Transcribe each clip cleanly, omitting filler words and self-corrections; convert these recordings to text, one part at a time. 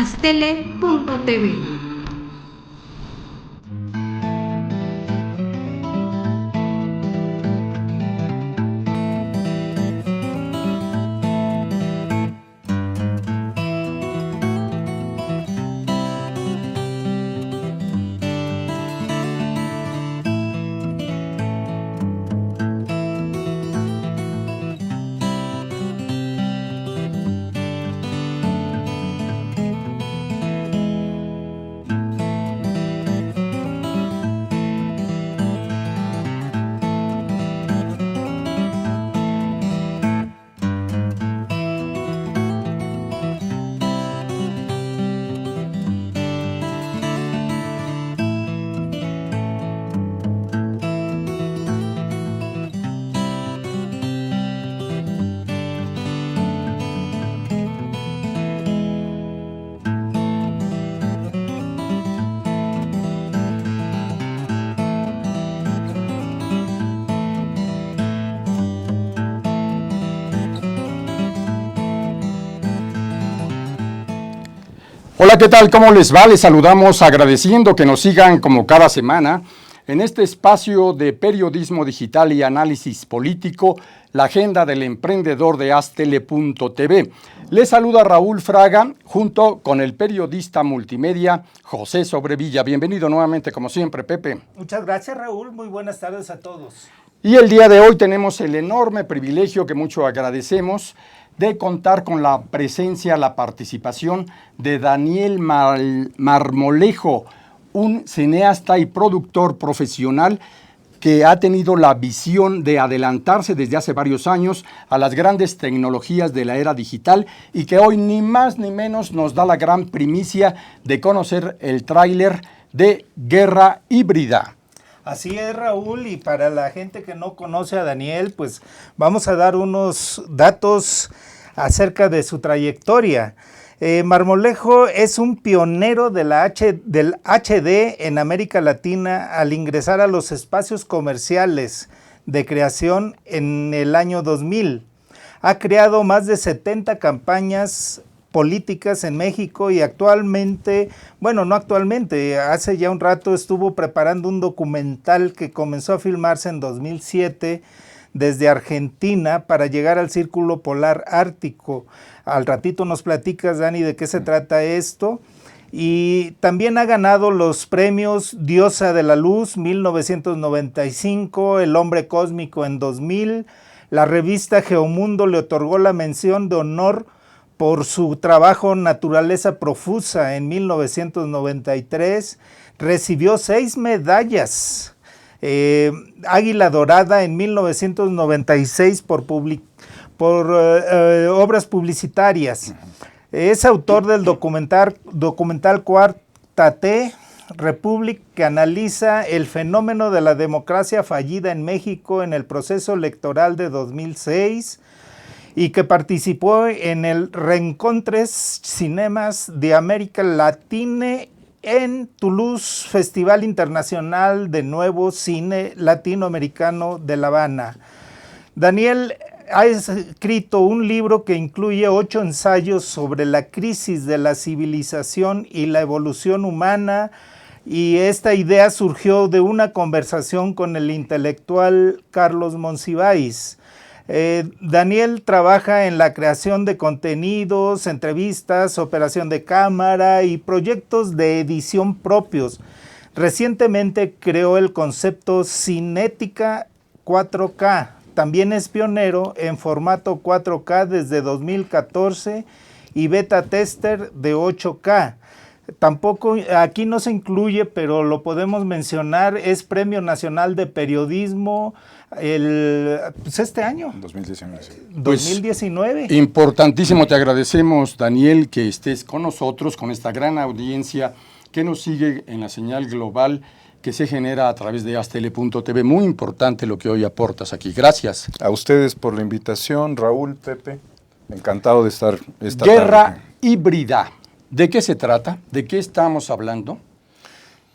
Aztele.tv. Hola, ¿qué tal? ¿Cómo les va? Les saludamos agradeciendo que nos sigan como cada semana en este espacio de periodismo digital y análisis político, la agenda del emprendedor de Aztele.tv. Les saluda Raúl Fraga junto con el periodista multimedia José Sobrevilla. Bienvenido nuevamente, como siempre, Pepe. Muchas gracias, Raúl. Muy buenas tardes a todos. Y el día de hoy tenemos el enorme privilegio que mucho agradecemos de contar con la presencia, la participación de Daniel Marmolejo, un cineasta y productor profesional que ha tenido la visión de adelantarse desde hace varios años a las grandes tecnologías de la era digital y que hoy ni más ni menos nos da la gran primicia de conocer el tráiler de Guerra Híbrida. Así es, Raúl, y para la gente que no conoce a Daniel, pues vamos a dar unos datos acerca de su trayectoria. Marmolejo es un pionero de del HD en América Latina al ingresar a los espacios comerciales de creación en el año 2000. Ha creado más de 70 campañas políticas en México y actualmente, bueno, no actualmente, hace ya un rato estuvo preparando un documental que comenzó a filmarse en 2007 desde Argentina para llegar al Círculo Polar Ártico. Al ratito nos platicas, Dani, de qué se trata esto. Y también ha ganado los premios Diosa de la Luz 1995, El Hombre Cósmico en 2000. La revista Geomundo le otorgó la mención de honor por su trabajo Naturaleza Profusa en 1993, recibió 6 medallas, Águila Dorada en 1996 por obras publicitarias. Es autor del documental Cuarta T, Republic, que analiza el fenómeno de la democracia fallida en México en el proceso electoral de 2006, y que participó en el Reencontres Cinemas de América Latina en Toulouse, Festival Internacional de Nuevo Cine Latinoamericano de La Habana. Daniel ha escrito un libro que incluye 8 ensayos sobre la crisis de la civilización y la evolución humana, y esta idea surgió de una conversación con el intelectual Carlos Monsiváis. Daniel trabaja en la creación de contenidos, entrevistas, operación de cámara y proyectos de edición propios. Recientemente creó el concepto Cinética 4K. También es pionero en formato 4K desde 2014 y beta tester de 8K. Tampoco, aquí no se incluye, pero lo podemos mencionar, es Premio Nacional de Periodismo este año. 2019. Sí. 2019. Pues, importantísimo, te agradecemos, Daniel, que estés con nosotros, con esta gran audiencia que nos sigue en la señal global que se genera a través de Aztele.tv. Muy importante lo que hoy aportas aquí. Gracias. A ustedes por la invitación, Raúl, Pepe. Encantado de estar esta Guerra tarde. Híbrida. ¿De qué se trata? ¿De qué estamos hablando?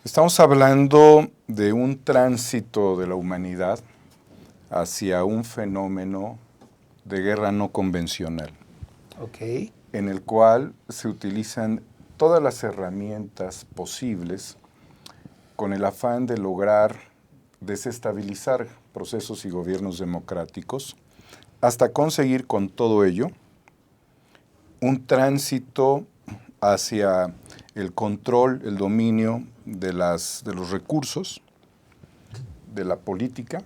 Estamos hablando de un tránsito de la humanidad hacia un fenómeno de guerra no convencional, Ok. en el cual se utilizan todas las herramientas posibles con el afán de lograr desestabilizar procesos y gobiernos democráticos, hasta conseguir con todo ello un tránsito hacia el control, el dominio de los recursos, de la política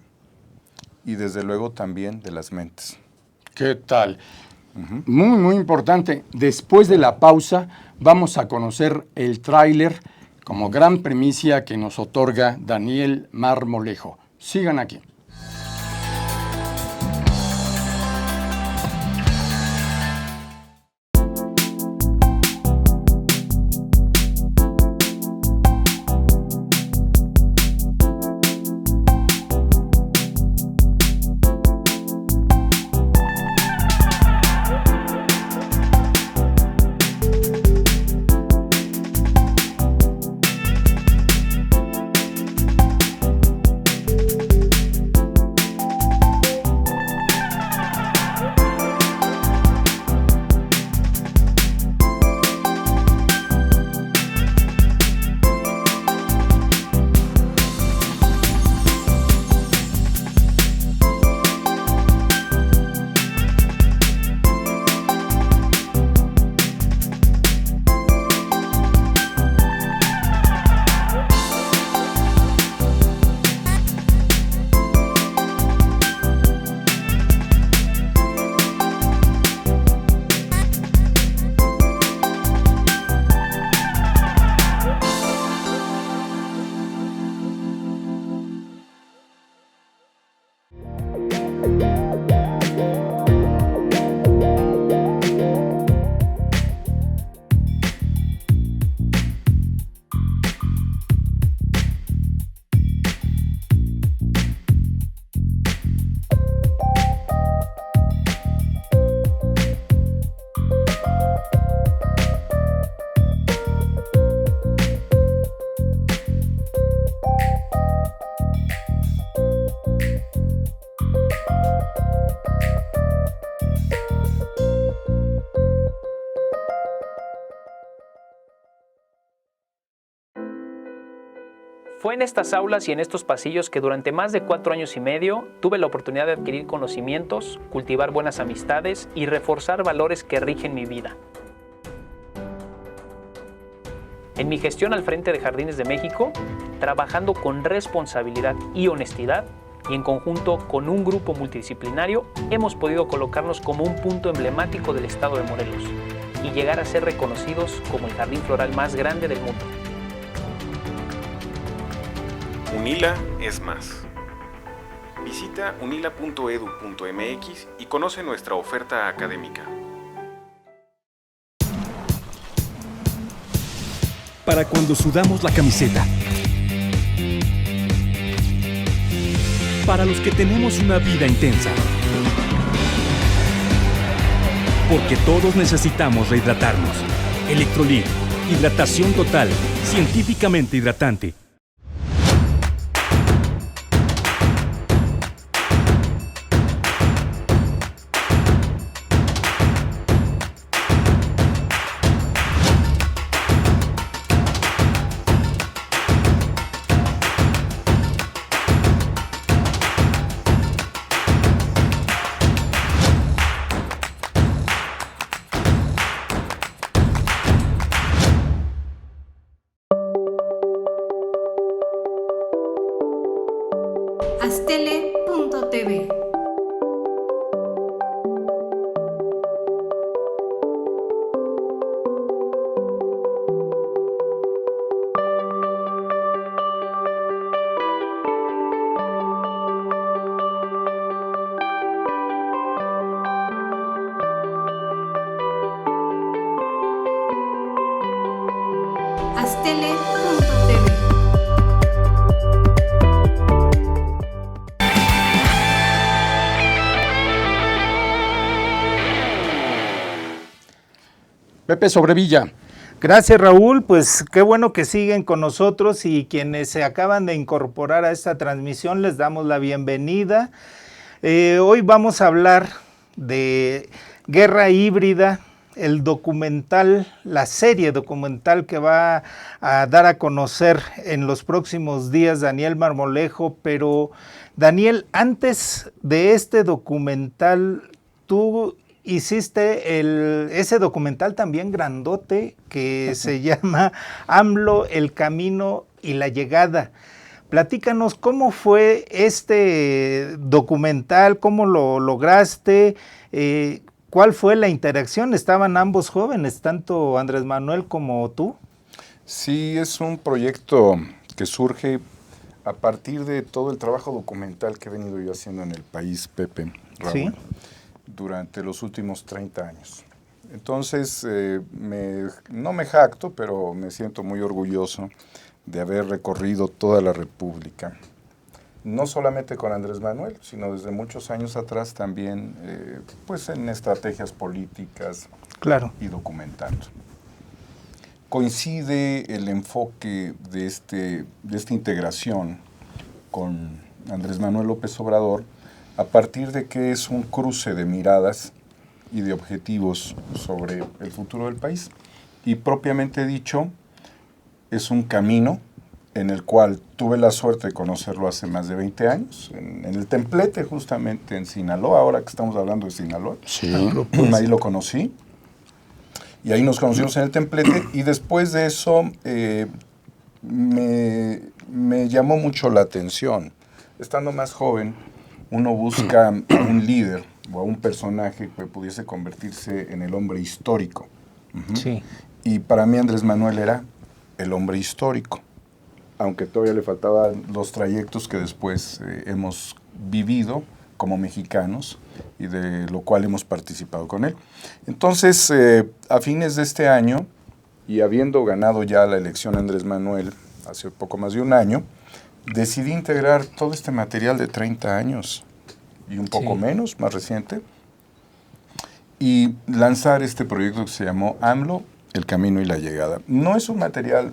y desde luego también de las mentes. ¿Qué tal? Muy, muy importante. Después de la pausa vamos a conocer el tráiler como gran primicia que nos otorga Daniel Marmolejo. Sigan aquí. Fue en estas aulas y en estos pasillos que durante más de 4 años y medio tuve la oportunidad de adquirir conocimientos, cultivar buenas amistades y reforzar valores que rigen mi vida. En mi gestión al frente de Jardines de México, trabajando con responsabilidad y honestidad, y en conjunto con un grupo multidisciplinario, hemos podido colocarnos como un punto emblemático del estado de Morelos y llegar a ser reconocidos como el jardín floral más grande del mundo. UNILA es más. Visita unila.edu.mx y conoce nuestra oferta académica. Para cuando sudamos la camiseta. Para los que tenemos una vida intensa. Porque todos necesitamos rehidratarnos. Electrolit, hidratación total, científicamente hidratante. Astele.tv. Astele.tv. Pepe Sobrevilla. Gracias, Raúl. Pues qué bueno que siguen con nosotros, y quienes se acaban de incorporar a esta transmisión les damos la bienvenida. Hoy vamos a hablar de guerra híbrida, el documental, la serie documental que va a dar a conocer en los próximos días Daniel Marmolejo, pero Daniel, antes de este documental, tú hiciste ese documental también grandote que se llama AMLO, el camino y la llegada. Platícanos cómo fue este documental, cómo lo lograste, ¿cuál fue la interacción? ¿Estaban ambos jóvenes, tanto Andrés Manuel como tú? Sí, es un proyecto que surge a partir de todo el trabajo documental que he venido yo haciendo en el país, Pepe, Raúl, ¿Sí? durante los últimos 30 años. Entonces, no me jacto, pero me siento muy orgulloso de haber recorrido toda la República. No solamente con Andrés Manuel, sino desde muchos años atrás también, pues en estrategias políticas Claro. y documentando. Coincide el enfoque de esta integración con Andrés Manuel López Obrador a partir de que es un cruce de miradas y de objetivos sobre el futuro del país. Y propiamente dicho, es un camino en el cual tuve la suerte de conocerlo hace más de 20 años, en el Templete, justamente en Sinaloa, ahora que estamos hablando de Sinaloa. Sí. Ahí lo conocí. Y ahí nos conocimos en el Templete, y después de eso me llamó mucho la atención. Estando más joven, uno busca a un líder o a un personaje que pudiese convertirse en el hombre histórico. Ujú. Sí. Y para mí Andrés Manuel era el hombre histórico, aunque todavía le faltaban los trayectos que después hemos vivido como mexicanos y de lo cual hemos participado con él. Entonces, a fines de este año, y habiendo ganado ya la elección Andrés Manuel hace poco más de un año, decidí integrar todo este material de 30 años y un poco menos, más reciente, y lanzar este proyecto que se llamó AMLO, el camino y la llegada. No es un material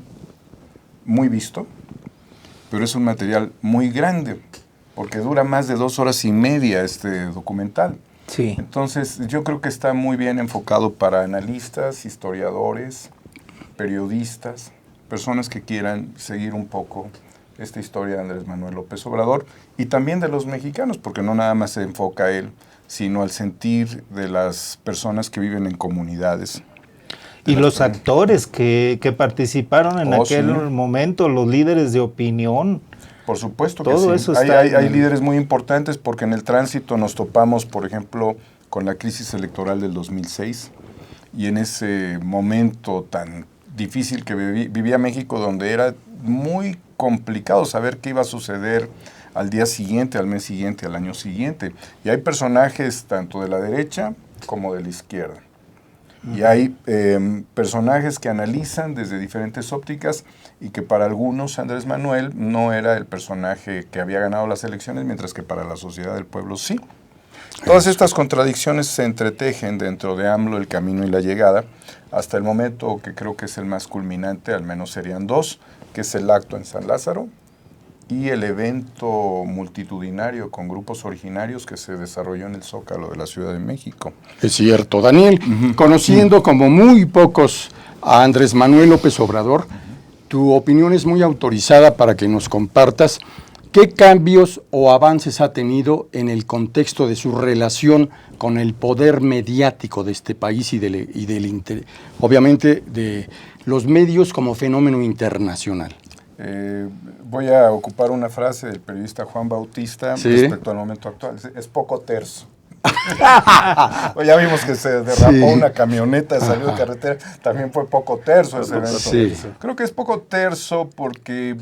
muy visto, pero es un material muy grande, porque dura más de 2 horas y media este documental. Sí. Entonces, yo creo que está muy bien enfocado para analistas, historiadores, periodistas, personas que quieran seguir un poco esta historia de Andrés Manuel López Obrador, y también de los mexicanos, porque no nada más se enfoca a él, sino al sentir de las personas que viven en comunidades. Y los actores que participaron en aquel momento, los líderes de opinión. Por supuesto que todo sí. Eso está hay líderes muy importantes, porque en el tránsito nos topamos, por ejemplo, con la crisis electoral del 2006, y en ese momento tan difícil que vivía México, donde era muy complicado saber qué iba a suceder al día siguiente, al mes siguiente, al año siguiente. Y hay personajes tanto de la derecha como de la izquierda. Y hay personajes que analizan desde diferentes ópticas, y que para algunos Andrés Manuel no era el personaje que había ganado las elecciones, mientras que para la sociedad del pueblo sí. Todas estas contradicciones se entretejen dentro de AMLO, el camino y la llegada, hasta el momento que creo que es el más culminante, al menos serían 2, que es el acto en San Lázaro y el evento multitudinario con grupos originarios que se desarrolló en el Zócalo de la Ciudad de México. Es cierto, Daniel, conociendo como muy pocos a Andrés Manuel López Obrador, tu opinión es muy autorizada para que nos compartas qué cambios o avances ha tenido en el contexto de su relación con el poder mediático de este país y obviamente de los medios como fenómeno internacional. Voy a ocupar una frase del periodista Juan Bautista respecto al momento actual. Es poco terso. Ya vimos que se derrapó una camioneta, salió de carretera. También fue poco terso ese evento. Sí. Creo que es poco terso porque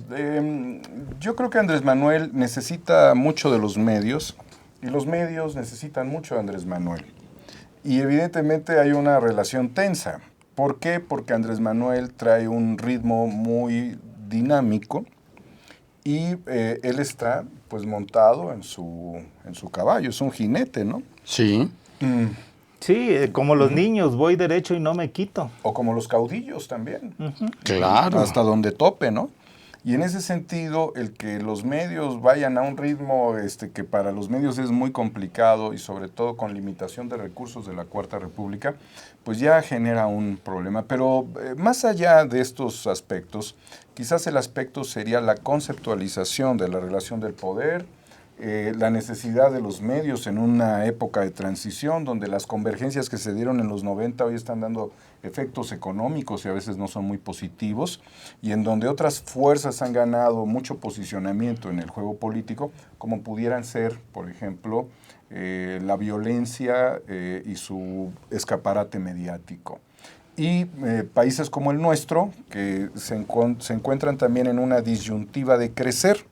yo creo que Andrés Manuel necesita mucho de los medios, y los medios necesitan mucho de Andrés Manuel. Y evidentemente hay una relación tensa. ¿Por qué? Porque Andrés Manuel trae un ritmo muy dinámico, y él está pues montado en su caballo, es un jinete, ¿no? Sí. Sí, como los niños, voy derecho y no me quito. O como los caudillos también. Claro. Hasta donde tope, ¿no? Y en ese sentido, el que los medios vayan a un ritmo que para los medios es muy complicado y sobre todo con limitación de recursos de la Cuarta República, pues ya genera un problema. Pero más allá de estos aspectos, quizás el aspecto sería la conceptualización de la relación del poder, la necesidad de los medios en una época de transición donde las convergencias que se dieron en los 90 hoy están dando efectos económicos y a veces no son muy positivos, y en donde otras fuerzas han ganado mucho posicionamiento en el juego político, como pudieran ser, por ejemplo, la violencia y su escaparate mediático. Y países como el nuestro, que se encuentran también en una disyuntiva de crecer.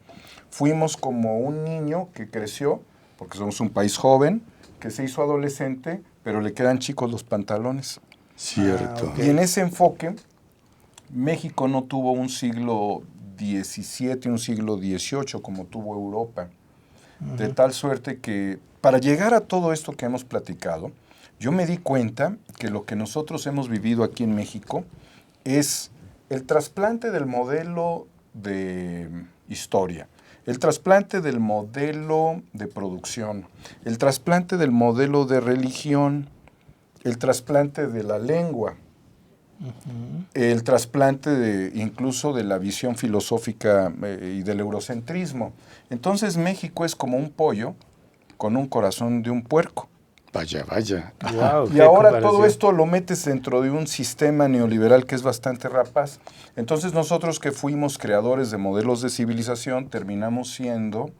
Fuimos como un niño que creció, porque somos un país joven, que se hizo adolescente, pero le quedan chicos los pantalones. Cierto. Y en ese enfoque, México no tuvo un siglo XVII, un siglo XVIII como tuvo Europa. De tal suerte que para llegar a todo esto que hemos platicado, yo me di cuenta que lo que nosotros hemos vivido aquí en México es el trasplante del modelo de historia, el trasplante del modelo de producción, el trasplante del modelo de religión, el trasplante de la lengua, el trasplante incluso de la visión filosófica y del eurocentrismo. Entonces México es como un pollo con un corazón de un puerco. Vaya, vaya. Wow, Y ahora todo esto lo metes dentro de un sistema neoliberal que es bastante rapaz. Entonces nosotros que fuimos creadores de modelos de civilización terminamos siendo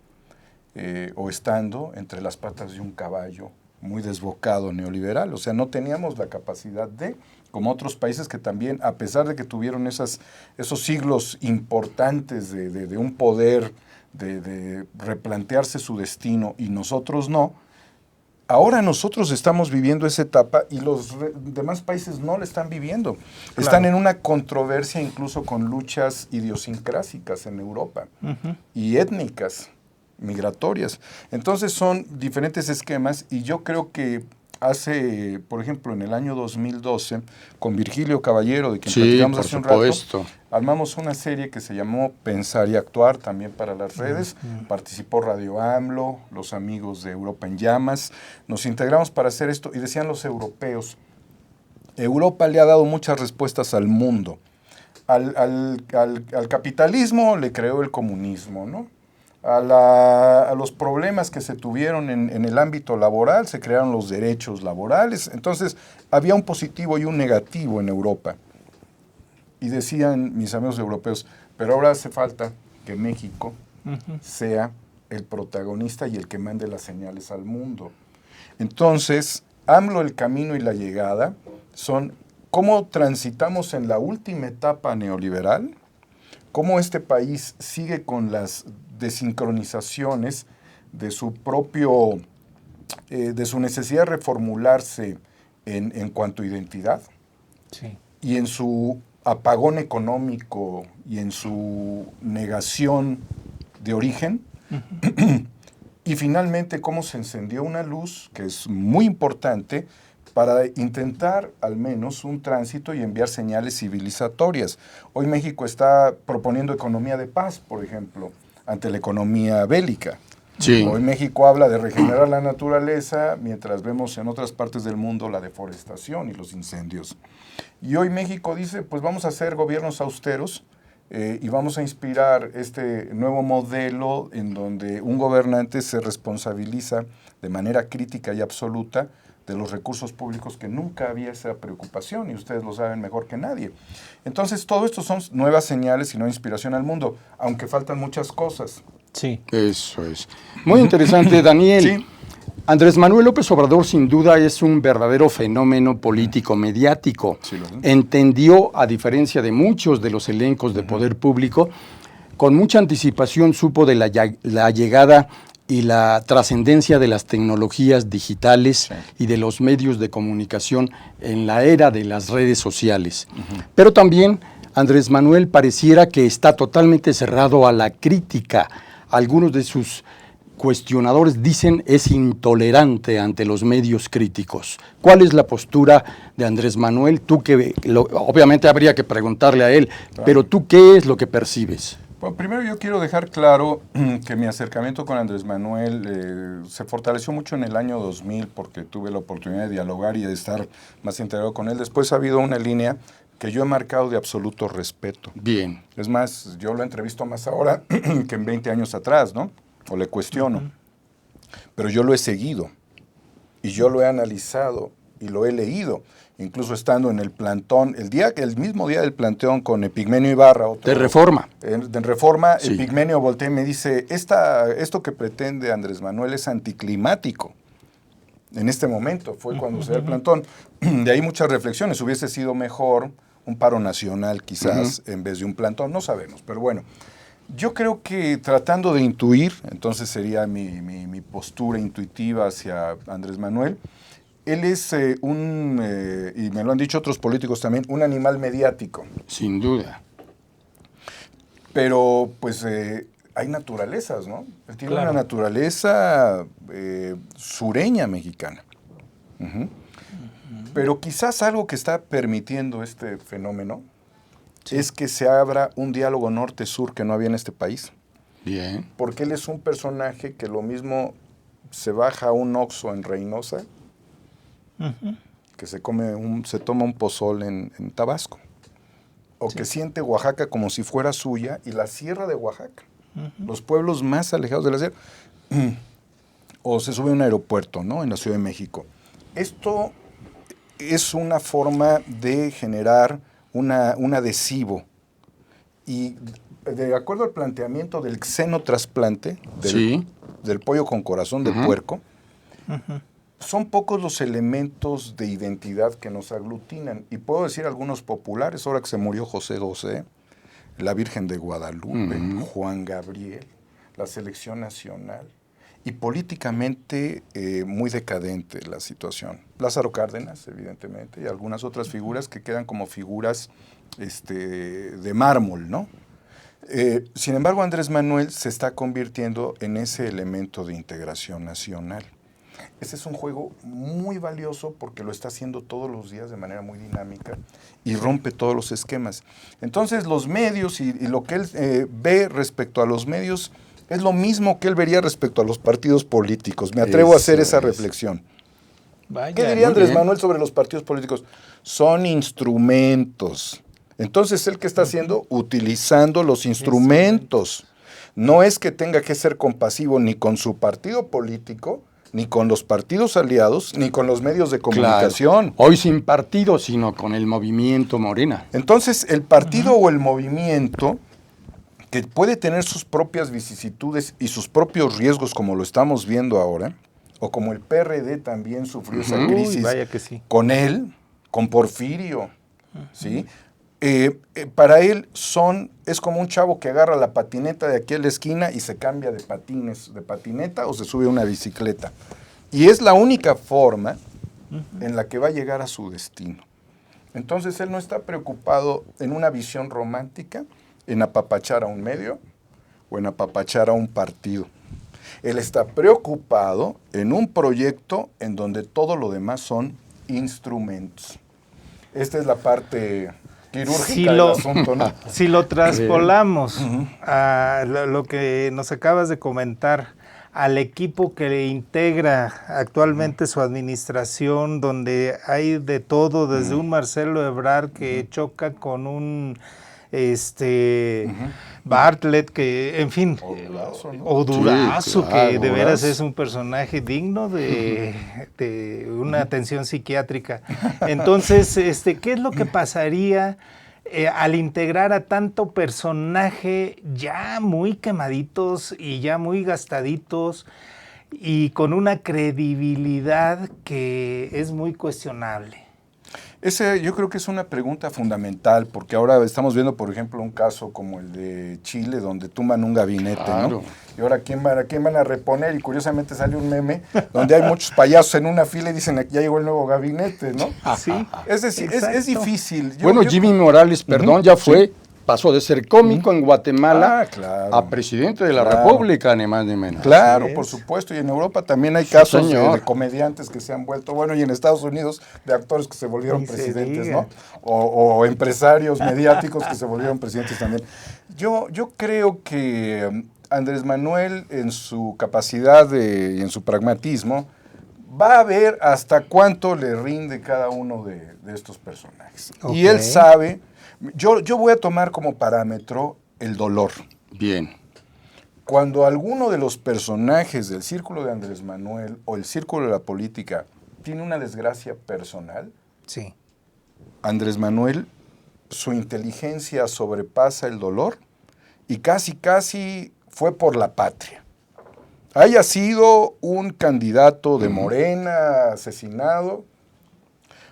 o estando entre las patas de un caballo muy desbocado neoliberal. O sea, no teníamos la capacidad de, como otros países que también, a pesar de que tuvieron esos siglos importantes de un poder, de replantearse su destino y nosotros no, ahora nosotros estamos viviendo esa etapa y los demás países no la están viviendo. Claro. Están en una controversia incluso con luchas idiosincrásicas en Europa y étnicas, migratorias. Entonces son diferentes esquemas y yo creo que hace, por ejemplo, en el año 2012, con Virgilio Caballero, de quien platicamos hace un rato, armamos una serie que se llamó Pensar y Actuar, también para las redes. Participó Radio AMLO, los amigos de Europa en Llamas. Nos integramos para hacer esto y decían los europeos, Europa le ha dado muchas respuestas al mundo. Al capitalismo le creó el comunismo, ¿no? A los problemas que se tuvieron en el ámbito laboral, se crearon los derechos laborales. Entonces, había un positivo y un negativo en Europa. Y decían mis amigos europeos, pero ahora hace falta que México sea el protagonista y el que mande las señales al mundo. Entonces, AMLO, el camino y la llegada son cómo transitamos en la última etapa neoliberal, cómo este país sigue con las desincronizaciones de su propio, de su necesidad de reformularse en cuanto a identidad, y en su apagón económico y en su negación de origen, y finalmente cómo se encendió una luz que es muy importante para intentar al menos un tránsito y enviar señales civilizatorias. Hoy México está proponiendo economía de paz, por ejemplo, ante la economía bélica. Sí. Hoy México habla de regenerar la naturaleza, mientras vemos en otras partes del mundo la deforestación y los incendios. Y hoy México dice, pues vamos a hacer gobiernos austeros y vamos a inspirar este nuevo modelo en donde un gobernante se responsabiliza de manera crítica y absoluta de los recursos públicos, que nunca había esa preocupación y ustedes lo saben mejor que nadie. Entonces, todo esto son nuevas señales y nueva inspiración al mundo, aunque faltan muchas cosas. Sí. Eso es. Muy interesante, Daniel. Sí. Andrés Manuel López Obrador, sin duda, es un verdadero fenómeno político mediático. Sí, entendió, a diferencia de muchos de los elencos de poder público, con mucha anticipación supo de la llegada y la trascendencia de las tecnologías digitales y de los medios de comunicación en la era de las redes sociales. Pero también Andrés Manuel pareciera que está totalmente cerrado a la crítica. Algunos de sus cuestionadores dicen es intolerante ante los medios críticos. ¿Cuál es la postura de Andrés Manuel? Tú que obviamente habría que preguntarle a él, pero tú, ¿qué es lo que percibes? Bueno, primero yo quiero dejar claro que mi acercamiento con Andrés Manuel se fortaleció mucho en el año 2000 porque tuve la oportunidad de dialogar y de estar más integrado con él. Después ha habido una línea que yo he marcado de absoluto respeto. Bien. Es más, yo lo entrevisto más ahora que en 20 años atrás, ¿no? O le cuestiono. Pero yo lo he seguido y yo lo he analizado y lo he leído. Incluso estando en el plantón, el mismo día del plantón con Epigmenio Ibarra. De Reforma. De Reforma, Sí. Epigmenio voltea y me dice, esto que pretende Andrés Manuel es anticlimático. En este momento, fue cuando se da el plantón. De ahí muchas reflexiones. Hubiese sido mejor un paro nacional quizás en vez de un plantón, no sabemos. Pero bueno, yo creo que tratando de intuir, entonces sería mi postura intuitiva hacia Andrés Manuel, él es y me lo han dicho otros políticos también, un animal mediático. Sin duda. Pero pues hay naturalezas, ¿no? Él tiene Claro. una naturaleza sureña mexicana. Pero quizás algo que está permitiendo este fenómeno es que se abra un diálogo norte-sur que no había en este país. Bien. Porque él es un personaje que lo mismo se baja a un Oxxo en Reynosa, que se toma un pozol en Tabasco, o que siente Oaxaca como si fuera suya y la sierra de Oaxaca, los pueblos más alejados de la sierra, o se sube a un aeropuerto, ¿no? En la Ciudad de México. Esto es una forma de generar un adhesivo y de acuerdo al planteamiento del xenotrasplante, del pollo con corazón del puerco, son pocos los elementos de identidad que nos aglutinan. Y puedo decir algunos populares, ahora que se murió José José, la Virgen de Guadalupe, Juan Gabriel, la Selección Nacional. Y políticamente muy decadente la situación. Lázaro Cárdenas, evidentemente, y algunas otras figuras que quedan como figuras de mármol, ¿no? Sin embargo, Andrés Manuel se está convirtiendo en ese elemento de integración nacional. Ese es un juego muy valioso porque lo está haciendo todos los días de manera muy dinámica y rompe todos los esquemas. Entonces, los medios y lo que él ve respecto a los medios es lo mismo que él vería respecto a los partidos políticos. Me atrevo a hacer esa reflexión. Vaya, ¿Qué diría Andrés Manuel sobre los partidos políticos? Son instrumentos. Entonces, ¿él qué está haciendo? Utilizando los instrumentos. No es que tenga que ser compasivo ni con su partido político, ni con los partidos aliados, ni con los medios de comunicación. Claro. Hoy sin partido, sino con el movimiento Morena. Entonces, el partido o el movimiento, que puede tener sus propias vicisitudes y sus propios riesgos, como lo estamos viendo ahora, o como el PRD también sufrió esa crisis vaya que sí. con él, con Porfirio, ¿sí? Para él es como un chavo que agarra la patineta de aquí a la esquina y se cambia de patineta o se sube a una bicicleta. Y es la única forma en la que va a llegar a su destino. Entonces él no está preocupado en una visión romántica, en apapachar a un medio o en apapachar a un partido. Él está preocupado en un proyecto en donde todo lo demás son instrumentos. Esta es la parte quirúrgica del asunto, ¿no? Si lo traspolamos a lo que nos acabas de comentar, al equipo que le integra actualmente su administración, donde hay de todo, desde un Marcelo Ebrard que choca con un Bartlett, que, en fin, o Durazo, Sí, claro, que de veras Durazo. es un personaje digno de una atención psiquiátrica. Entonces, ¿qué es lo que pasaría al integrar a tanto personaje ya muy quemaditos y ya muy gastaditos y con una credibilidad que es muy cuestionable? Yo creo que es una pregunta fundamental, porque ahora estamos viendo, por ejemplo, un caso como el de Chile, donde tumban un gabinete, Claro. ¿no? Y ahora, ¿quién van a reponer? Y curiosamente sale un meme donde hay muchos payasos en una fila y dicen, aquí ya llegó el nuevo gabinete, ¿no? Sí, Es decir, es exacto. difícil. Jimmy Morales, perdón, ya fue pasó de ser cómico en Guatemala claro. a presidente de la Claro. República, ni más ni menos. Claro, Así por es. supuesto. Y en Europa también hay casos señor. de comediantes que se han vuelto, bueno, y en Estados Unidos de actores que se volvieron Ni se presidentes, diga. ¿no? O empresarios mediáticos que se volvieron presidentes también. Yo creo que Andrés Manuel, en su capacidad y en su pragmatismo, va a ver hasta cuánto le rinde cada uno de estos personajes. Ok. Y él sabe, yo voy a tomar como parámetro el dolor. Bien. Cuando alguno de los personajes del círculo de Andrés Manuel o el círculo de la política tiene una desgracia personal, Sí. Andrés Manuel, su inteligencia sobrepasa el dolor y casi fue por la patria. Haya sido un candidato de Morena asesinado,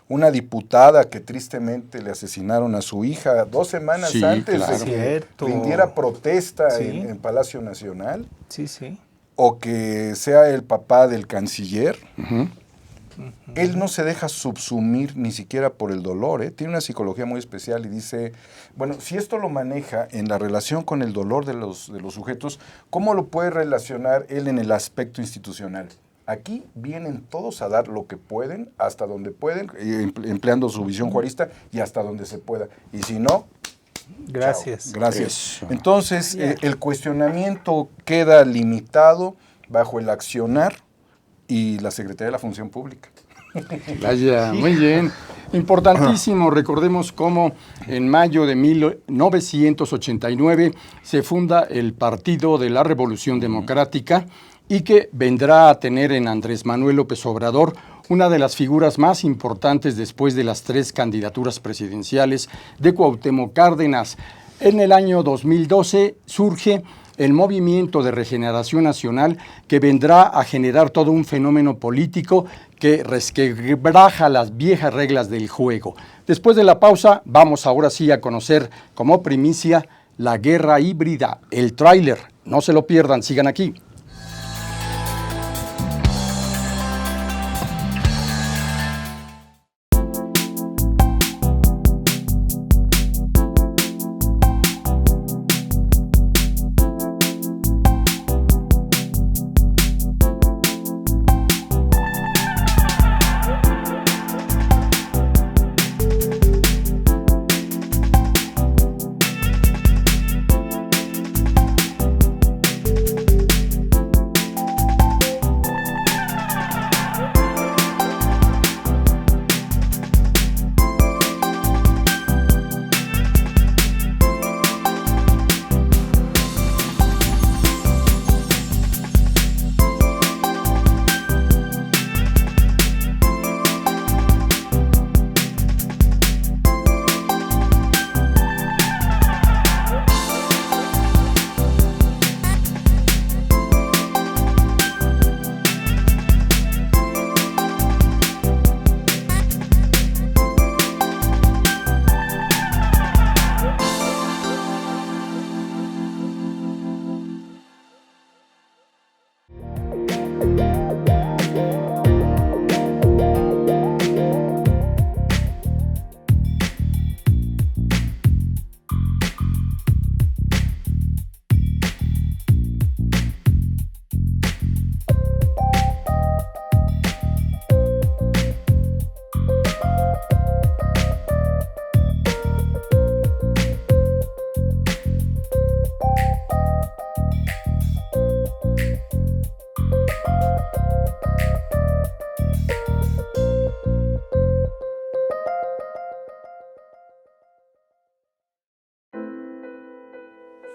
una diputada que tristemente le asesinaron a su hija 2 semanas Sí, antes claro. de que Cierto. rindiera protesta Sí. en Palacio Nacional, Sí, sí. o que sea el papá del canciller. Ujú. Él no se deja subsumir ni siquiera por el dolor, ¿eh? Tiene una psicología muy especial y dice, bueno, si esto lo maneja en la relación con el dolor de los sujetos, ¿cómo lo puede relacionar él en el aspecto institucional? Aquí vienen todos a dar lo que pueden, hasta donde pueden, empleando su visión juarista, y hasta donde se pueda. Y si no, Gracias. chao. Gracias. Eso. Entonces, el cuestionamiento queda limitado bajo el accionar y la Secretaría de la Función Pública. Vaya, muy bien. Importantísimo, recordemos cómo en mayo de 1989 se funda el Partido de la Revolución Democrática y que vendrá a tener en Andrés Manuel López Obrador una de las figuras más importantes después de las 3 candidaturas presidenciales de Cuauhtémoc Cárdenas. En el año 2012 surge el Movimiento de Regeneración Nacional, que vendrá a generar todo un fenómeno político que resquebraja las viejas reglas del juego. Después de la pausa, vamos ahora sí a conocer como primicia la guerra híbrida, el tráiler. No se lo pierdan, sigan aquí.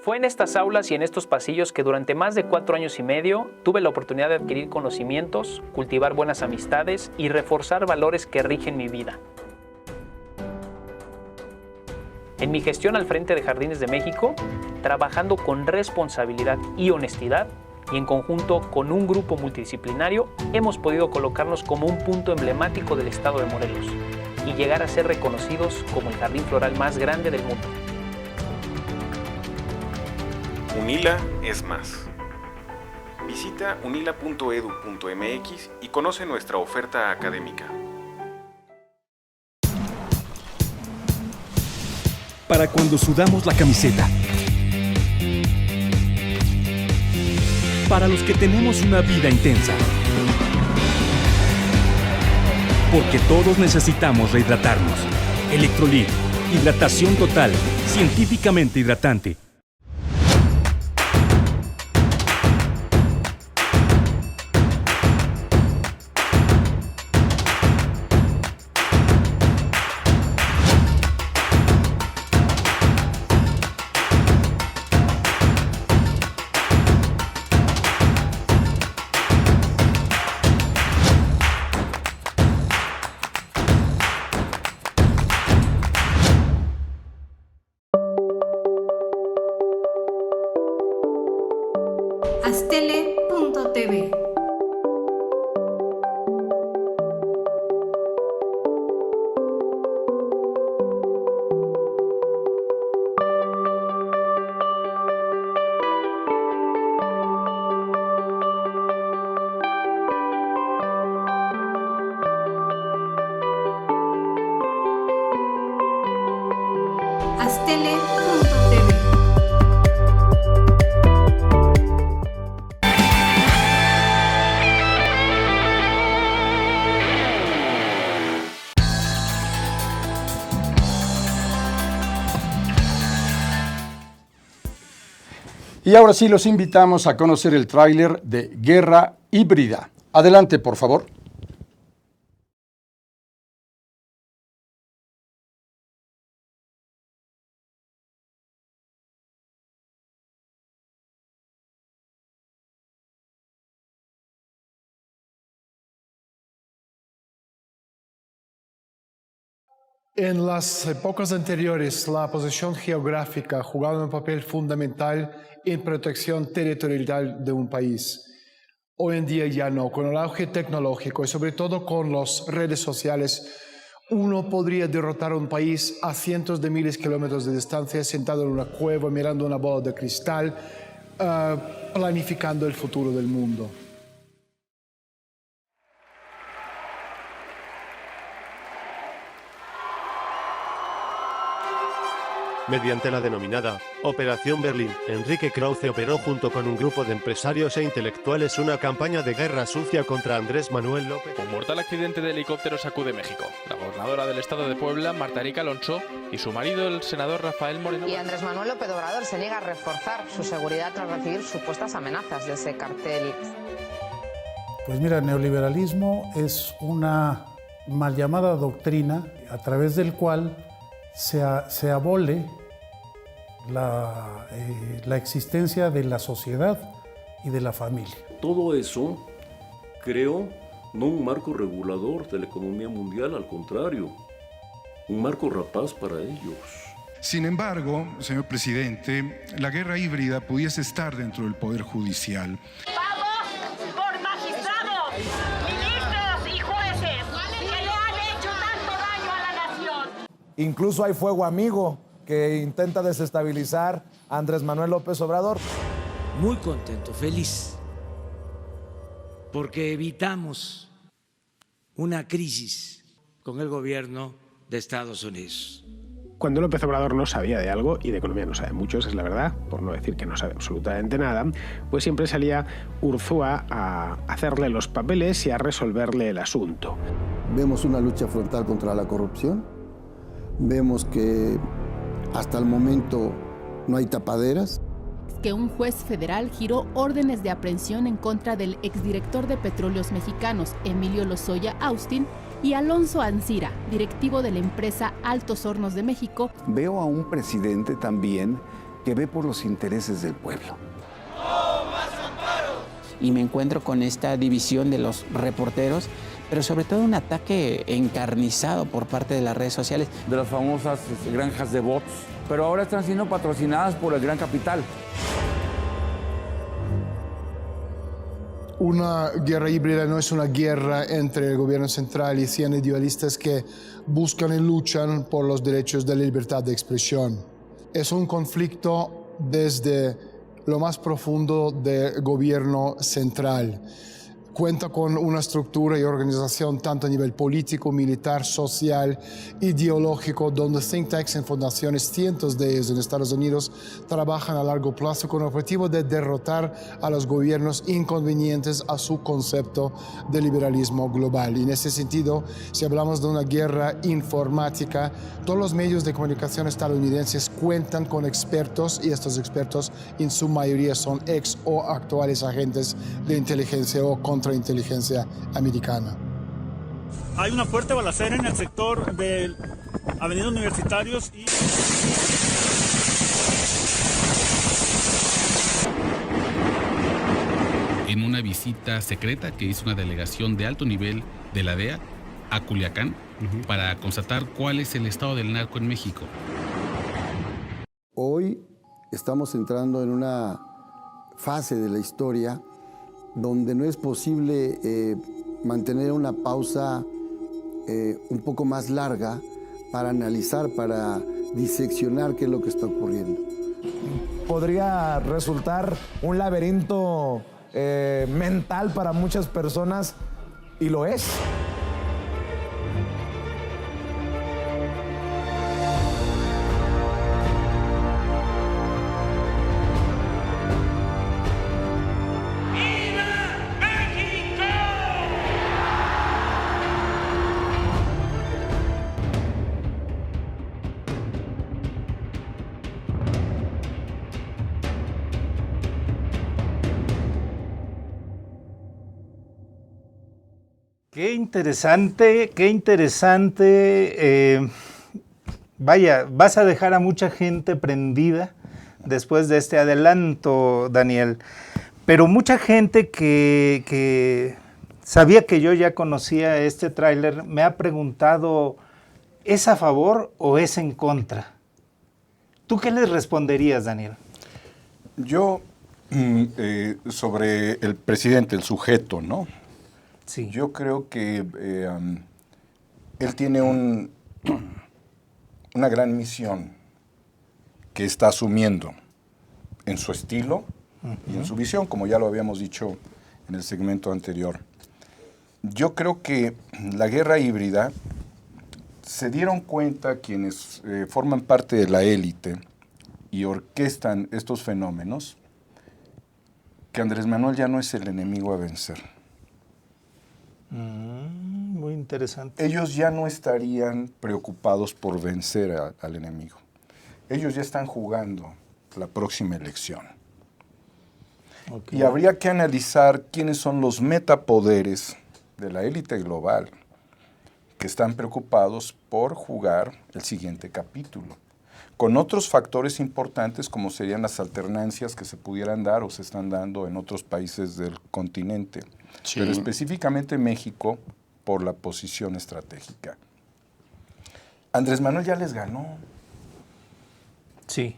Fue en estas aulas y en estos pasillos que durante más de 4 años y medio tuve la oportunidad de adquirir conocimientos, cultivar buenas amistades y reforzar valores que rigen mi vida. En mi gestión al frente de Jardines de México, trabajando con responsabilidad y honestidad, y en conjunto con un grupo multidisciplinario, hemos podido colocarnos como un punto emblemático del estado de Morelos y llegar a ser reconocidos como el jardín floral más grande del mundo. UNILA es más. Visita unila.edu.mx y conoce nuestra oferta académica. para cuando sudamos la camiseta. Para los que tenemos una vida intensa. Porque todos necesitamos rehidratarnos. Electrolit, hidratación total, científicamente hidratante. Astele.tv. Astele.tv. Y ahora sí los invitamos a conocer el tráiler de Guerra Híbrida. Adelante, por favor. En las épocas anteriores, la posición geográfica jugaba un papel fundamental en protección territorial de un país. Hoy en día ya no. Con el auge tecnológico y sobre todo con las redes sociales, uno podría derrotar a un país a cientos de miles de kilómetros de distancia, sentado en una cueva, mirando una bola de cristal, planificando el futuro del mundo. Mediante la denominada Operación Berlín, Enrique Krause operó junto con un grupo de empresarios e intelectuales una campaña de guerra sucia contra Andrés Manuel López. Un mortal accidente de helicóptero sacude México. La gobernadora del estado de Puebla, Marta Erika Alonso, y su marido, el senador Rafael Moreno. Y Andrés Manuel López Obrador se niega a reforzar su seguridad tras recibir supuestas amenazas de ese cartel. Pues mira, el neoliberalismo es una mal llamada doctrina a través del cual se abole la existencia de la sociedad y de la familia. Todo eso creó no un marco regulador de la economía mundial, al contrario, un marco rapaz para ellos. Sin embargo, señor presidente, la guerra híbrida pudiese estar dentro del Poder Judicial. ¡Vamos por magistrados, ministros y jueces que le han hecho tanto daño a la nación! Incluso hay fuego amigo que intenta desestabilizar a Andrés Manuel López Obrador. Muy contento, feliz, porque evitamos una crisis con el gobierno de Estados Unidos. Cuando López Obrador no sabía de algo, y de economía no sabe mucho, esa es la verdad, por no decir que no sabe absolutamente nada, pues siempre salía Urzúa a hacerle los papeles y a resolverle el asunto. Vemos una lucha frontal contra la corrupción, vemos que hasta el momento no hay tapaderas. Que un juez federal giró órdenes de aprehensión en contra del exdirector de Petróleos Mexicanos, Emilio Lozoya Austin, y Alonso Ancira, directivo de la empresa Altos Hornos de México. Veo a un presidente también que ve por los intereses del pueblo. Y me encuentro con esta división de los reporteros, pero sobre todo un ataque encarnizado por parte de las redes sociales. De las famosas granjas de bots, pero ahora están siendo patrocinadas por el gran capital. Una guerra híbrida no es una guerra entre el gobierno central y 100 idealistas que buscan y luchan por los derechos de la libertad de expresión. Es un conflicto desde lo más profundo del gobierno central. Cuenta con una estructura y organización tanto a nivel político, militar, social, ideológico, donde think tanks en fundaciones, cientos de ellos en Estados Unidos, trabajan a largo plazo con el objetivo de derrotar a los gobiernos inconvenientes a su concepto de liberalismo global. Y en ese sentido, si hablamos de una guerra informática, todos los medios de comunicación estadounidenses cuentan con expertos, y estos expertos en su mayoría son ex o actuales agentes de inteligencia o contrainteligencia americana. Hay una fuerte balacera en el sector de Avenida Universitarios y... En una visita secreta que hizo una delegación de alto nivel de la DEA a Culiacán para constatar cuál es el estado del narco en México. Hoy estamos entrando en una fase de la historia donde no es posible mantener una pausa un poco más larga para analizar, para diseccionar qué es lo que está ocurriendo. Podría resultar un laberinto mental para muchas personas, y lo es. Qué interesante, qué interesante. Vaya, vas a dejar a mucha gente prendida después de este adelanto, Daniel. Pero mucha gente que sabía que yo ya conocía este tráiler me ha preguntado, ¿es a favor o es en contra? ¿Tú qué les responderías, Daniel? Yo, sobre el presidente, el sujeto, ¿no? Sí. Yo creo que él tiene una gran misión que está asumiendo en su estilo y en su visión, como ya lo habíamos dicho en el segmento anterior. Yo creo que la guerra híbrida, se dieron cuenta quienes forman parte de la élite y orquestan estos fenómenos, que Andrés Manuel ya no es el enemigo a vencer. Muy interesante. Ellos ya no estarían preocupados por vencer al enemigo. Ellos ya están jugando la próxima elección. Okay. Y habría que analizar quiénes son los metapoderes de la élite global que están preocupados por jugar el siguiente capítulo, con otros factores importantes como serían las alternancias que se pudieran dar o se están dando en otros países del continente. Sí. Pero específicamente México por la posición estratégica. Andrés Manuel ya les ganó. Sí.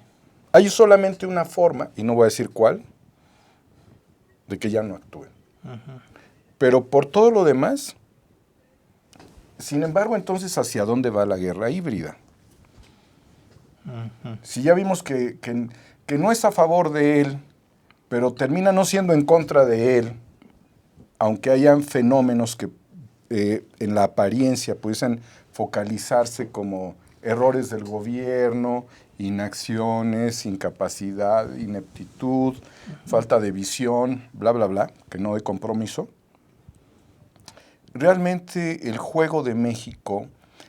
Hay solamente una forma, y no voy a decir cuál, de que ya no actúen. Pero por todo lo demás, sin embargo, entonces, ¿hacia dónde va la guerra híbrida? Si ya vimos que no es a favor de él, pero termina no siendo en contra de él, aunque hayan fenómenos que en la apariencia pudiesen focalizarse como errores del gobierno, inacciones, incapacidad, ineptitud, falta de visión, bla, bla, bla, que no hay compromiso. Realmente el juego de México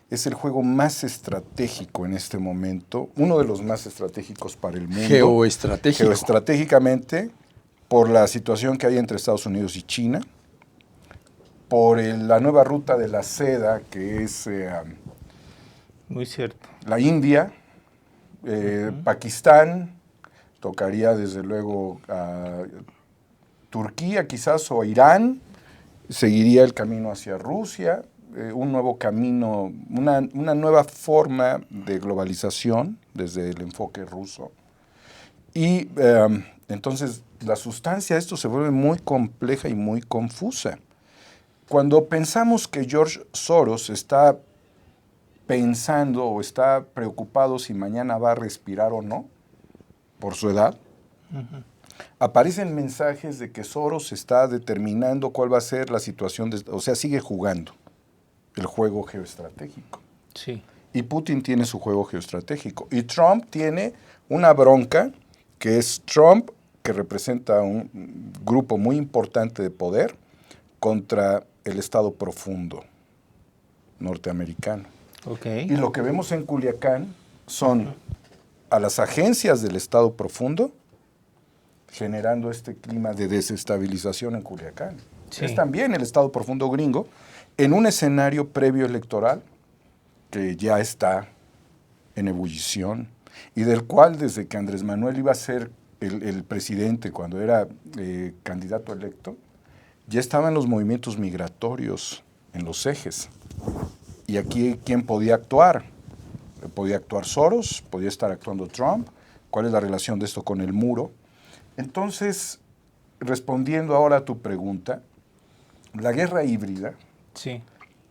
es el juego más estratégico en este momento, uno de los más estratégicos para el mundo. Geoestratégico. Geoestratégicamente, por la situación que hay entre Estados Unidos y China, por la nueva ruta de la seda, que es muy cierto. La India, Pakistán, tocaría desde luego a Turquía quizás o Irán, seguiría el camino hacia Rusia, un nuevo camino, una nueva forma de globalización desde el enfoque ruso. Y entonces la sustancia de esto se vuelve muy compleja y muy confusa. Cuando pensamos que George Soros está pensando o está preocupado si mañana va a respirar o no, por su edad, aparecen mensajes de que Soros está determinando cuál va a ser la situación, o sea, sigue jugando el juego geoestratégico. Sí. Y Putin tiene su juego geoestratégico. Y Trump tiene una bronca, que es Trump, que representa un grupo muy importante de poder, contra el Estado profundo norteamericano. Okay. Y lo que vemos en Culiacán son a las agencias del Estado profundo generando este clima de desestabilización en Culiacán. Sí. Es también el Estado profundo gringo en un escenario previo electoral que ya está en ebullición y del cual desde que Andrés Manuel iba a ser el presidente cuando era candidato electo, ya estaban los movimientos migratorios en los ejes. Y aquí, ¿quién podía actuar? Podía actuar Soros, podía estar actuando Trump. ¿Cuál es la relación de esto con el muro? Entonces, respondiendo ahora a tu pregunta, la guerra híbrida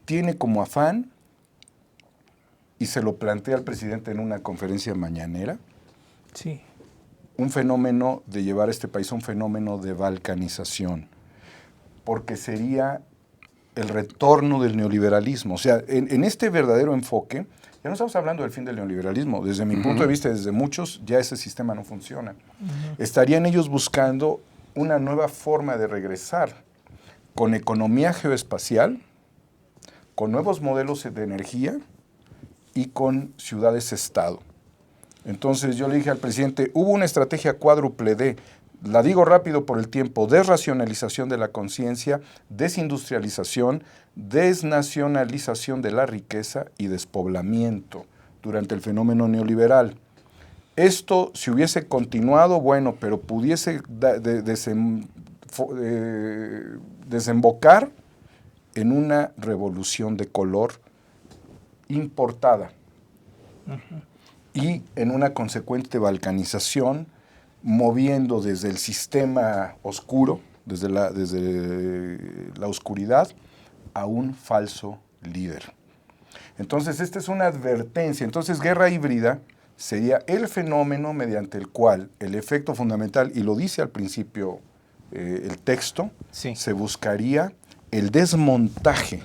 tiene como afán, y se lo plantea el presidente en una conferencia mañanera, un fenómeno de llevar a este país a un fenómeno de balcanización, porque sería el retorno del neoliberalismo. O sea, en este verdadero enfoque, ya no estamos hablando del fin del neoliberalismo. Desde mi punto de vista, desde muchos, ya ese sistema no funciona. Estarían ellos buscando una nueva forma de regresar con economía geoespacial, con nuevos modelos de energía y con ciudades-estado. Entonces yo le dije al presidente, hubo una estrategia cuádruple D, la digo rápido por el tiempo, desracionalización de la conciencia, desindustrialización, desnacionalización de la riqueza y despoblamiento durante el fenómeno neoliberal. Esto, si hubiese continuado, bueno, pero pudiese desembocar en una revolución de color importada y en una consecuente balcanización, moviendo desde el sistema oscuro, desde la oscuridad, a un falso líder. Entonces, esta es una advertencia. Entonces, guerra híbrida sería el fenómeno mediante el cual el efecto fundamental, y lo dice al principio el texto, se buscaría el desmontaje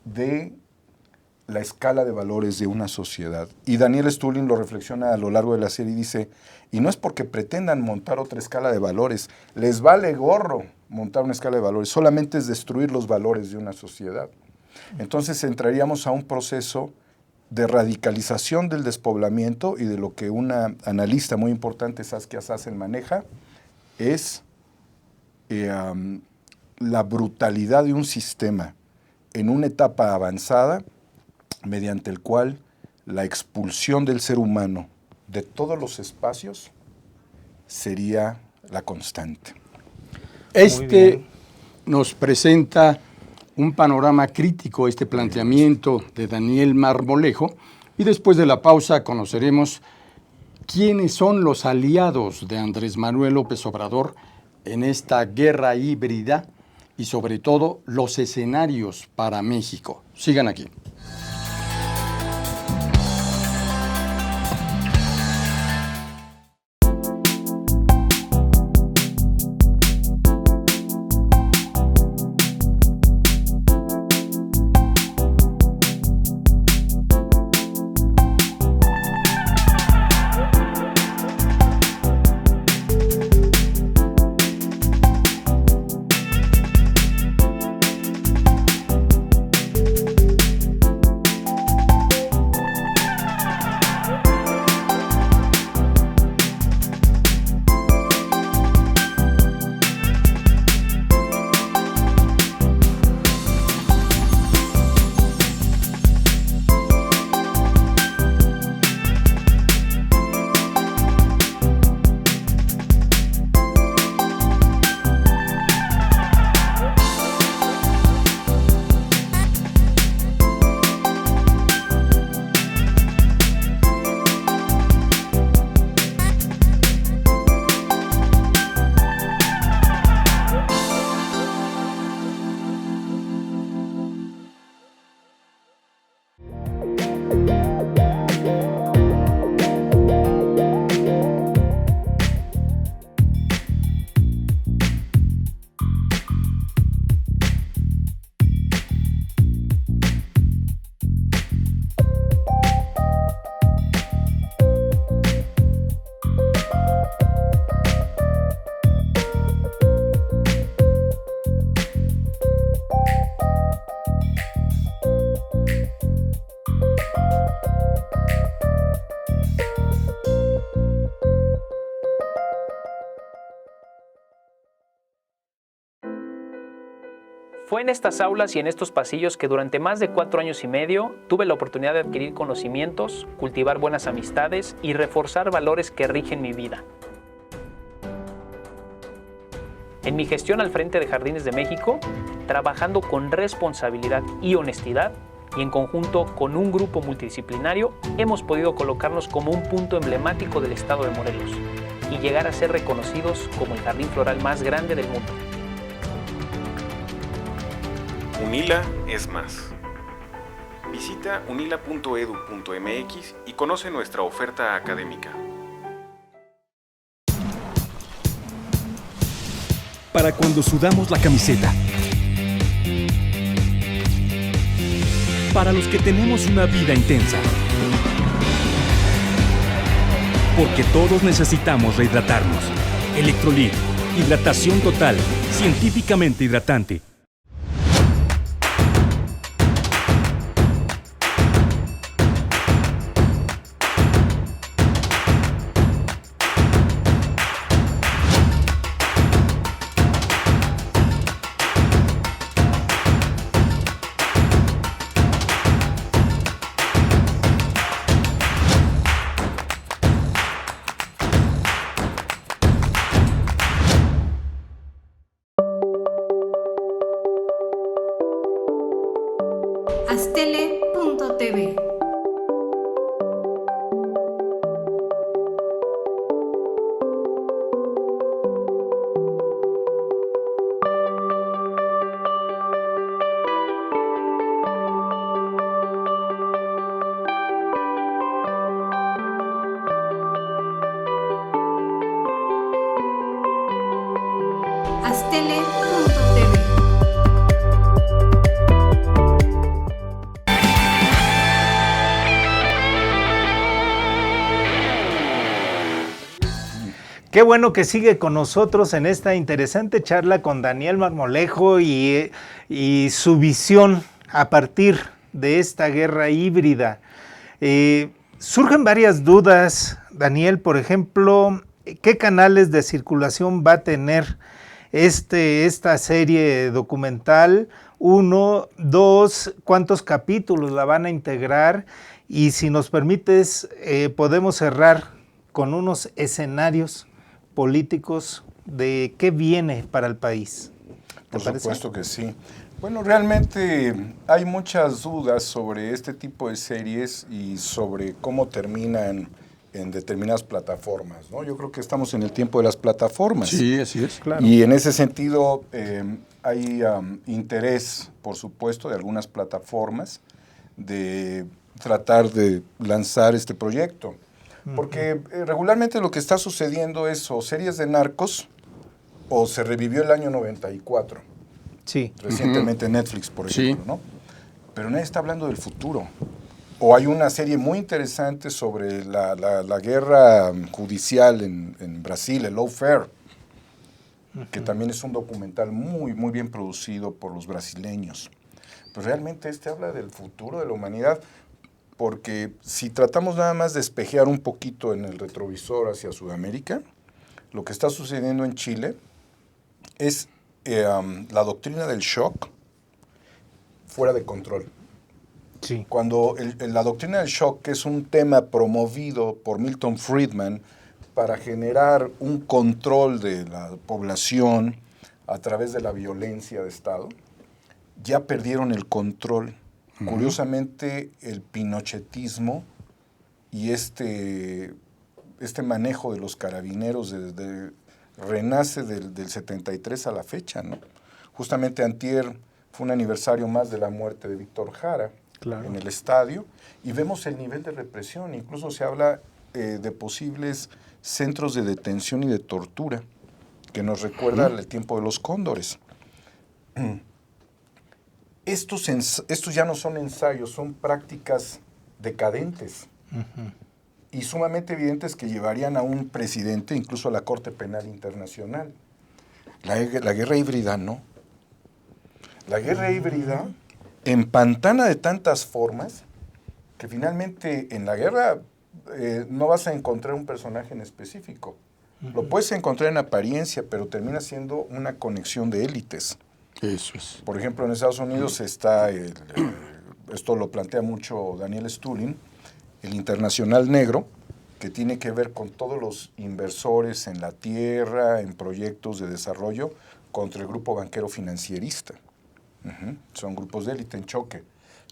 de la escala de valores de una sociedad. Y Daniel Stulin lo reflexiona a lo largo de la serie y dice, y no es porque pretendan montar otra escala de valores, les vale gorro montar una escala de valores, solamente es destruir los valores de una sociedad. Entonces entraríamos a un proceso de radicalización del despoblamiento y de lo que una analista muy importante, Saskia Sassen, maneja, es la brutalidad de un sistema en una etapa avanzada mediante el cual la expulsión del ser humano de todos los espacios sería la constante. Este nos presenta un panorama crítico, este planteamiento de Daniel Marmolejo, y después de la pausa conoceremos quiénes son los aliados de Andrés Manuel López Obrador en esta guerra híbrida y sobre todo los escenarios para México. Sigan aquí. Fue en estas aulas y en estos pasillos que durante más de 4 años y medio tuve la oportunidad de adquirir conocimientos, cultivar buenas amistades y reforzar valores que rigen mi vida. En mi gestión al frente de Jardines de México, trabajando con responsabilidad y honestidad, y en conjunto con un grupo multidisciplinario, hemos podido colocarnos como un punto emblemático del estado de Morelos y llegar a ser reconocidos como el jardín floral más grande del mundo. UNILA es más. Visita unila.edu.mx y conoce nuestra oferta académica. Para cuando sudamos la camiseta. Para los que tenemos una vida intensa. Porque todos necesitamos rehidratarnos. Electrolit, hidratación total, científicamente hidratante. Aztele.tv. Aztele.tv. Qué bueno que sigue con nosotros en esta interesante charla con Daniel Marmolejo y su visión a partir de esta guerra híbrida. Surgen varias dudas, Daniel, por ejemplo, ¿qué canales de circulación va a tener esta serie documental? 1, 2, ¿cuántos capítulos la van a integrar? Y si nos permites, podemos cerrar con unos escenarios políticos de qué viene para el país. Por supuesto que sí. Bueno, realmente hay muchas dudas sobre este tipo de series y sobre cómo terminan en determinadas plataformas, ¿no? Yo creo que estamos en el tiempo de las plataformas. Sí, así es, claro. Y en ese sentido hay interés, por supuesto, de algunas plataformas de tratar de lanzar este proyecto. Porque regularmente lo que está sucediendo es o series de narcos o se revivió el año 94. Sí. Recientemente Netflix, por ejemplo, ¿no? Pero nadie está hablando del futuro. O hay una serie muy interesante sobre la guerra judicial en Brasil, el lawfare, que también es un documental muy, muy bien producido por los brasileños. Pero realmente habla del futuro de la humanidad. Porque si tratamos nada más de espejear un poquito en el retrovisor hacia Sudamérica, lo que está sucediendo en Chile es la doctrina del shock fuera de control. Sí. Cuando la doctrina del shock, que es un tema promovido por Milton Friedman para generar un control de la población a través de la violencia de Estado, ya perdieron el control. Curiosamente, el pinochetismo y este manejo de los carabineros renace del 73 a la fecha, ¿no? Justamente antier fue un aniversario más de la muerte de Víctor Jara en el estadio y vemos el nivel de represión. Incluso se habla de posibles centros de detención y de tortura, que nos recuerda el tiempo de los cóndores. Estos ya no son ensayos, son prácticas decadentes y sumamente evidentes que llevarían a un presidente, incluso a la Corte Penal Internacional. La guerra híbrida no. La guerra híbrida empantana de tantas formas que finalmente en la guerra no vas a encontrar un personaje en específico. Lo puedes encontrar en apariencia, pero termina siendo una conexión de élites. Eso es. Por ejemplo, en Estados Unidos está, esto lo plantea mucho Daniel Stulin, el Internacional Negro, que tiene que ver con todos los inversores en la tierra, en proyectos de desarrollo, contra el grupo banquero financierista. Son grupos de élite en choque,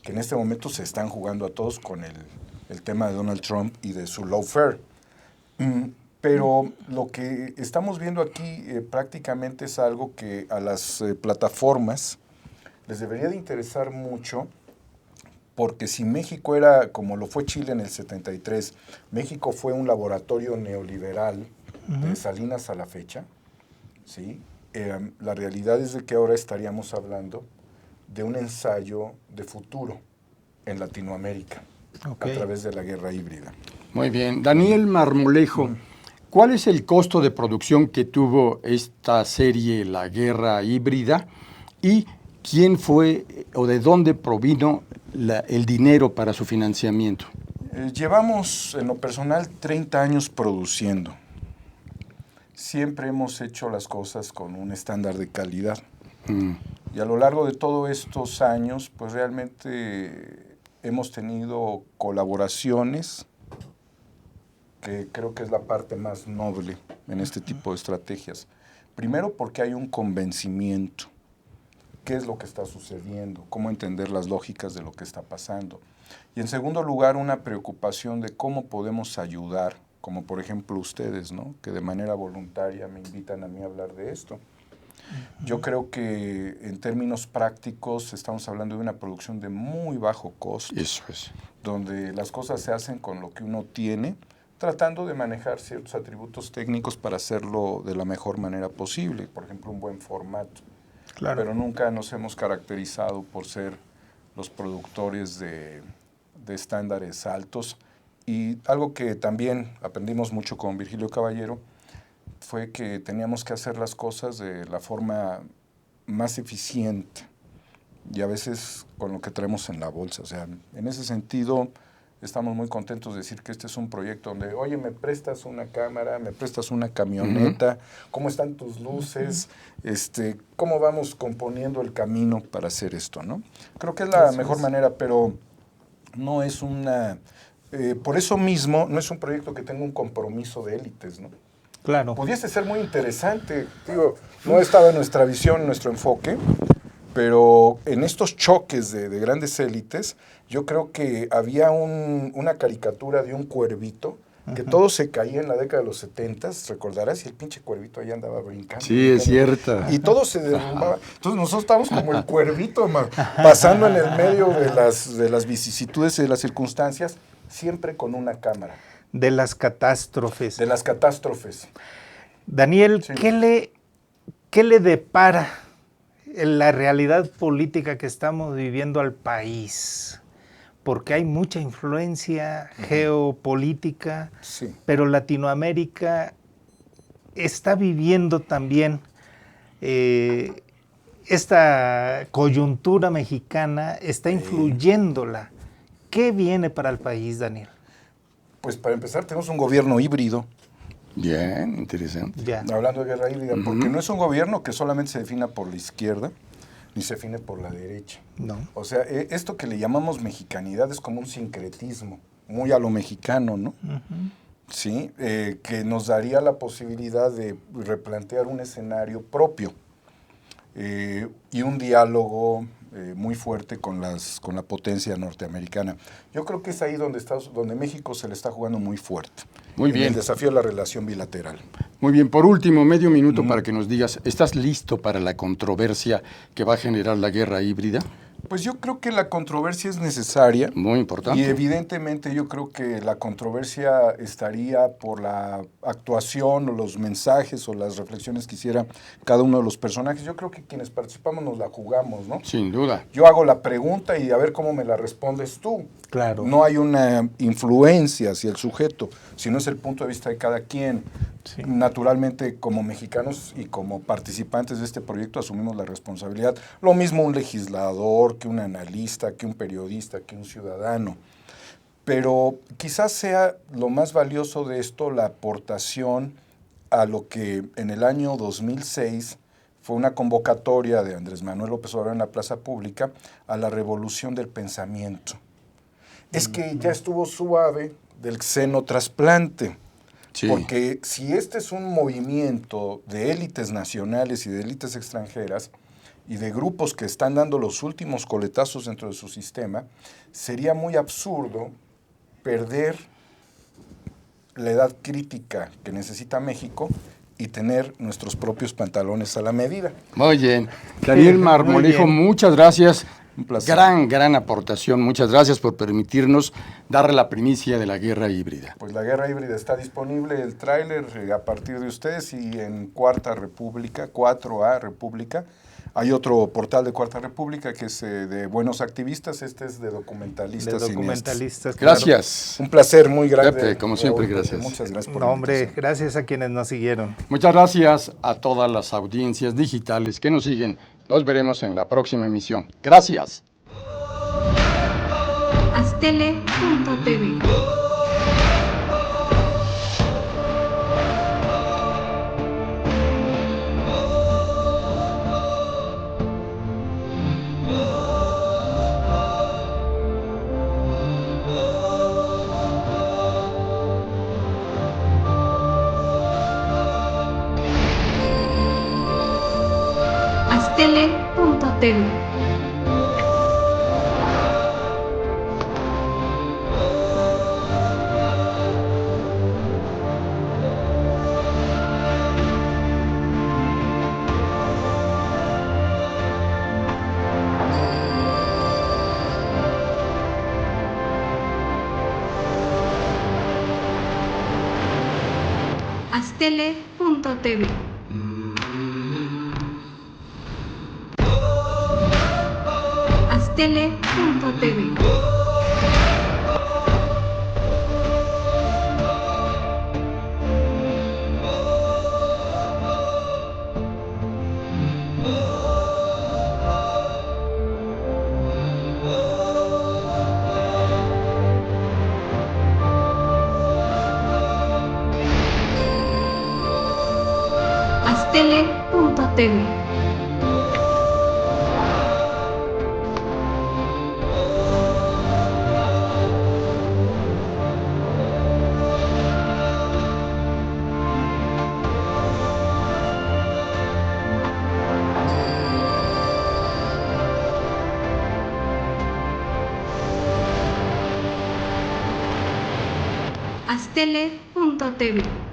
que en este momento se están jugando a todos con el tema de Donald Trump y de su lawfare. Pero lo que estamos viendo aquí prácticamente es algo que a las plataformas les debería de interesar mucho, porque si México era, como lo fue Chile en el 73, México fue un laboratorio neoliberal de Salinas a la fecha, ¿sí? La realidad es de que ahora estaríamos hablando de un ensayo de futuro en Latinoamérica, a través de la guerra híbrida. Muy bien. Daniel Marmolejo, ¿cuál es el costo de producción que tuvo esta serie La Guerra Híbrida? ¿Y quién fue o de dónde provino el dinero para su financiamiento? Llevamos, en lo personal, 30 años produciendo. Siempre hemos hecho las cosas con un estándar de calidad. Y a lo largo de todos estos años, pues realmente hemos tenido colaboraciones, que creo que es la parte más noble en este tipo de estrategias. Primero, porque hay un convencimiento. ¿Qué es lo que está sucediendo? ¿Cómo entender las lógicas de lo que está pasando? Y en segundo lugar, una preocupación de cómo podemos ayudar, como por ejemplo ustedes, ¿no? Que de manera voluntaria me invitan a mí a hablar de esto. Yo creo que en términos prácticos estamos hablando de una producción de muy bajo costo. Eso es. Donde las cosas se hacen con lo que uno tiene, tratando de manejar ciertos atributos técnicos para hacerlo de la mejor manera posible. Por ejemplo, un buen formato. Claro. Pero nunca nos hemos caracterizado por ser los productores de estándares altos. Y algo que también aprendimos mucho con Virgilio Caballero fue que teníamos que hacer las cosas de la forma más eficiente y a veces con lo que traemos en la bolsa. O sea, en ese sentido estamos muy contentos de decir que este es un proyecto donde, oye, me prestas una cámara, me prestas una camioneta, ¿cómo están tus luces? ¿Cómo vamos componiendo el camino para hacer esto, no? Creo que es la mejor manera, pero no es una... por eso mismo, no es un proyecto que tenga un compromiso de élites, ¿no? Claro. Pudiese ser muy interesante, digo, no estaba en nuestra visión, en nuestro enfoque, pero en estos choques de grandes élites, yo creo que había una caricatura de un cuervito, que todo se caía en la década de los 70, recordarás, y el pinche cuervito ahí andaba brincando. Sí, es cierto. Y todo se derrumbaba. Entonces nosotros estábamos como el cuervito, pasando en el medio de las vicisitudes y de las circunstancias, siempre con una cámara. De las catástrofes. De las catástrofes. Daniel, sí. ¿Qué le depara la realidad política que estamos viviendo al país? Porque hay mucha influencia geopolítica, sí. Pero Latinoamérica está viviendo también esta coyuntura mexicana, está influyéndola. ¿Qué viene para el país, Daniel? Pues para empezar tenemos un gobierno híbrido. Bien, interesante. Ya. Hablando de guerra híbrida, porque no es un gobierno que solamente se defina por la izquierda, ni se define por la derecha. No. O sea, esto que le llamamos mexicanidad es como un sincretismo, muy a lo mexicano, ¿no? Sí, que nos daría la posibilidad de replantear un escenario propio y un diálogo muy fuerte con la potencia norteamericana. Yo creo que es ahí donde México se le está jugando muy fuerte. Muy bien. El desafío de la relación bilateral. Muy bien. Por último, medio minuto para que nos digas, ¿estás listo para la controversia que va a generar la guerra híbrida? Pues yo creo que la controversia es necesaria. Muy importante. Y evidentemente yo creo que la controversia estaría por la actuación o los mensajes o las reflexiones que hiciera cada uno de los personajes. Yo creo que quienes participamos nos la jugamos, ¿no? Sin duda. Yo hago la pregunta y a ver cómo me la respondes tú. Claro. No hay una influencia hacia el sujeto, sino es el punto de vista de cada quien. Sí. Naturalmente, como mexicanos y como participantes de este proyecto, asumimos la responsabilidad. Lo mismo un legislador, que un analista, que un periodista, que un ciudadano. Pero quizás sea lo más valioso de esto la aportación a lo que en el año 2006 fue una convocatoria de Andrés Manuel López Obrador en la plaza pública a la revolución del pensamiento. Es que ya estuvo suave del xenotrasplante, porque si este es un movimiento de élites nacionales y de élites extranjeras y de grupos que están dando los últimos coletazos dentro de su sistema, sería muy absurdo perder la edad crítica que necesita México y tener nuestros propios pantalones a la medida. Muy bien. Daniel Marmolejo, muchas gracias. Un placer. Gran aportación. Muchas gracias por permitirnos darle la primicia de la guerra híbrida. Pues la guerra híbrida está disponible, el tráiler a partir de ustedes, y en Cuarta República, 4A República. Hay otro portal de Cuarta República que es de Buenos Activistas, este es de documentalistas. De documentalistas. Gracias. Un placer muy grande. Pepe, como siempre, gracias. Muchas gracias por la invitación. Gracias a quienes nos siguieron. Muchas gracias a todas las audiencias digitales que nos siguen. Nos veremos en la próxima emisión. Gracias. Aztele.tv Aztele.tv Aztele.tv Aztele.tv Aztele.tv Aztele.tv